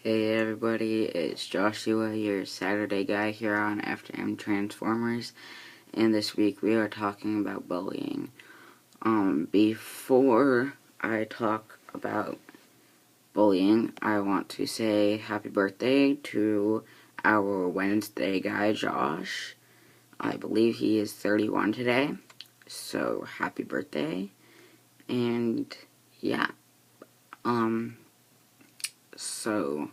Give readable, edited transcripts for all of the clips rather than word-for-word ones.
Hey everybody, it's Joshua, your Saturday guy here on FTM Transformers, and this week we are talking about bullying. Before I talk about bullying, I want to say happy birthday to our Wednesday guy, Josh. I believe he is 31 today, so happy birthday. And yeah, so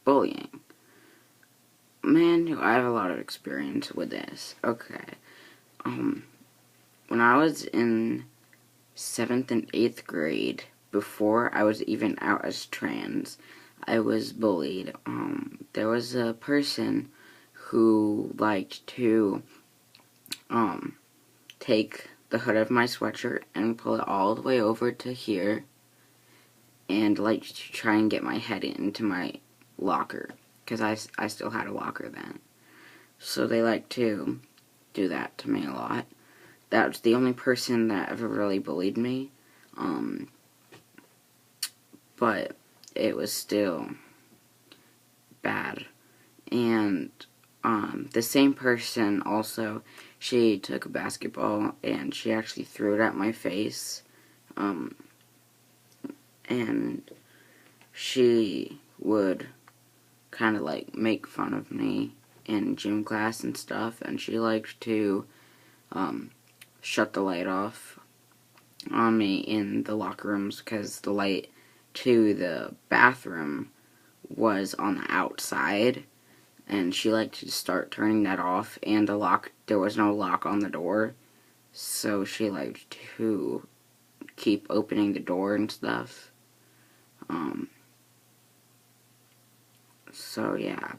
bullying. Man, I have a lot of experience with this. Okay. When I was in 7th and 8th grade, before I was even out as trans, I was bullied. There was a person who liked to, take the hood of my sweatshirt and pull it all the way over to here, and liked to try and get my head into my locker, because I still had a locker then. So they liked to do that to me a lot. That was the only person that ever really bullied me. But it was still bad. And the same person also, she took a basketball and she actually threw it at my face. And she would kind of like make fun of me in gym class and stuff. And she liked to shut the light off on me in the locker rooms because the light to the bathroom was on the outside, and she liked to start turning that off, and there was no lock on the door, so she liked to keep opening the door and stuff. So yeah,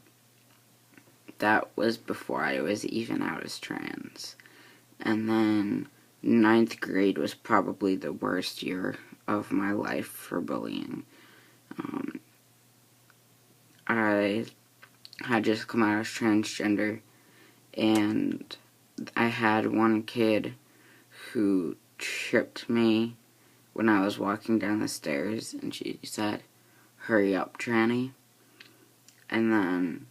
that was before I was even out as trans. And then 9th grade was probably the worst year of my life for bullying. I had just come out as transgender, and I had one kid who tripped me when I was walking down the stairs, and she said, "Hurry up, tranny." And then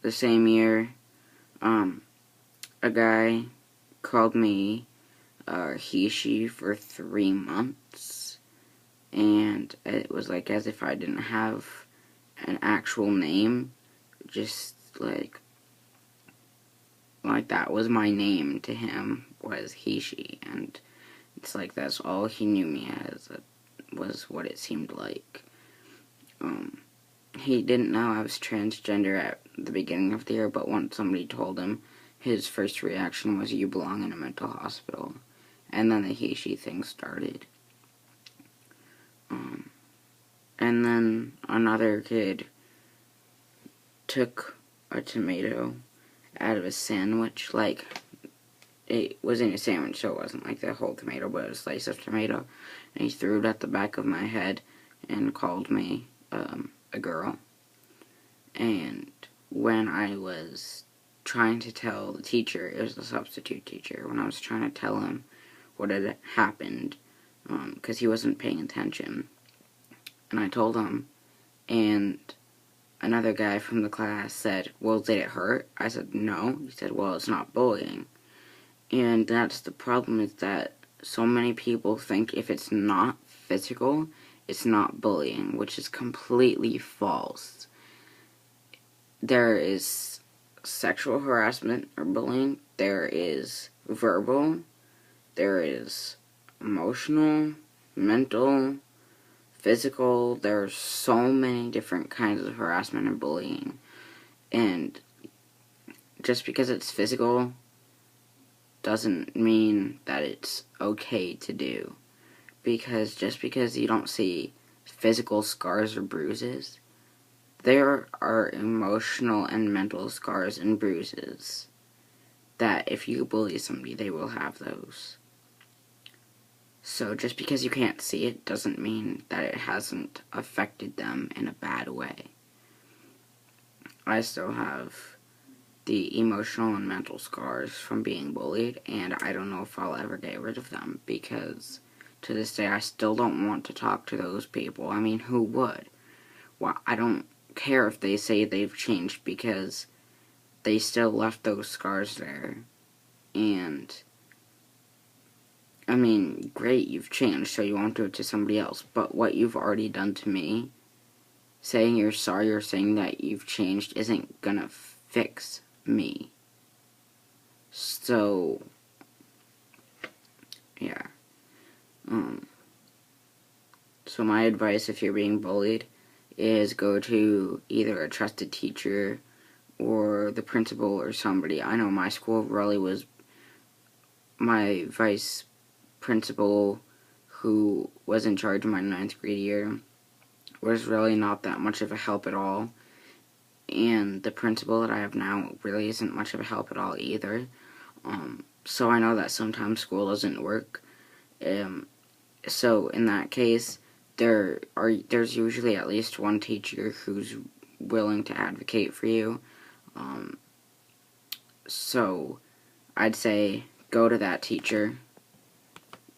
the same year, a guy called me he, she for 3 months, and it was like as if I didn't have an actual name, just like that was my name to him, was he, she, and it's like that's all he knew me as, was what it seemed like. He didn't know I was transgender at the beginning of the year, but once somebody told him, his first reaction was, "You belong in a mental hospital." And then the he, she thing started. And then another kid took a tomato out of a sandwich, like, it was in a sandwich, so it wasn't like the whole tomato, but a slice of tomato, and he threw it at the back of my head and called me a girl. And when I was trying to tell the teacher, it was the substitute teacher, when I was trying to tell him what had happened, because he wasn't paying attention, and I told him, and another guy from the class said, "Well, did it hurt?" I said, "No." He said, "Well, it's not bullying." And that's the problem, is that so many people think if it's not physical, it's not bullying, which is completely false. There is sexual harassment or bullying, there is verbal, there is emotional, mental, physical. There are so many different kinds of harassment and bullying. And just because it's physical doesn't mean that it's okay to do. Because just because you don't see physical scars or bruises, there are emotional and mental scars and bruises that if you bully somebody, they will have those. So just because you can't see it doesn't mean that it hasn't affected them in a bad way. I still have the emotional and mental scars from being bullied, and I don't know if I'll ever get rid of them, because to this day I still don't want to talk to those people. I mean, who would? well, I don't care if they say they've changed, because they still left those scars there. And I mean, great, you've changed, so you won't do it to somebody else. But what you've already done to me, saying you're sorry or saying that you've changed, isn't gonna fix me. So, yeah. So my advice, if you're being bullied, is go to either a trusted teacher or the principal or somebody. I know my school really was, my vice principal, who was in charge of my 9th grade year, was really not that much of a help at all. And the principal that I have now really isn't much of a help at all either. So I know that sometimes school doesn't work. So in that case, there's usually at least one teacher who's willing to advocate for you. So I'd say go to that teacher,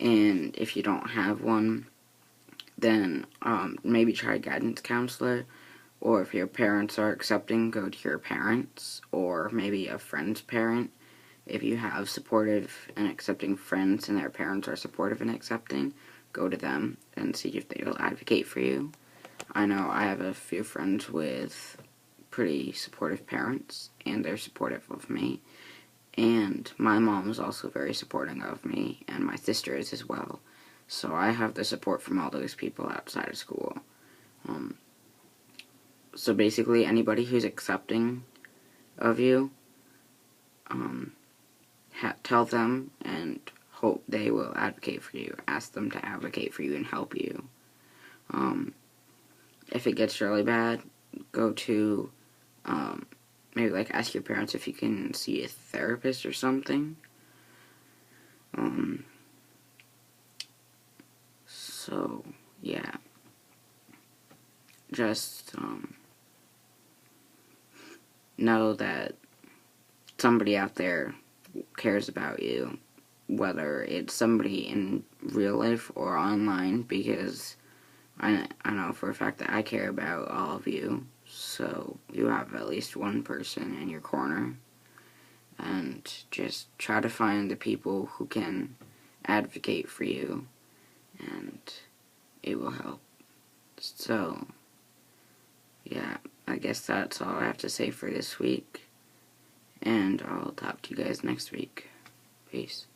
and if you don't have one, then maybe try a guidance counselor, or if your parents are accepting, go to your parents, or maybe a friend's parent. If you have supportive and accepting friends and their parents are supportive and accepting, go to them and see if they will advocate for you. I know I have a few friends with pretty supportive parents, and they're supportive of me. And my mom is also very supporting of me, and my sister is as well. So I have the support from all those people outside of school. So basically, anybody who's accepting of you, tell them and hope they will advocate for you. Ask them to advocate for you and help you. If it gets really bad, go to, maybe like ask your parents if you can see a therapist or something. So, yeah. Just, know that somebody out there cares about you, whether it's somebody in real life or online, because I know for a fact that I care about all of you. So you have at least one person in your corner, and just try to find the people who can advocate for you, and it will help. So, yeah, I guess that's all I have to say for this week, and I'll talk to you guys next week. Peace.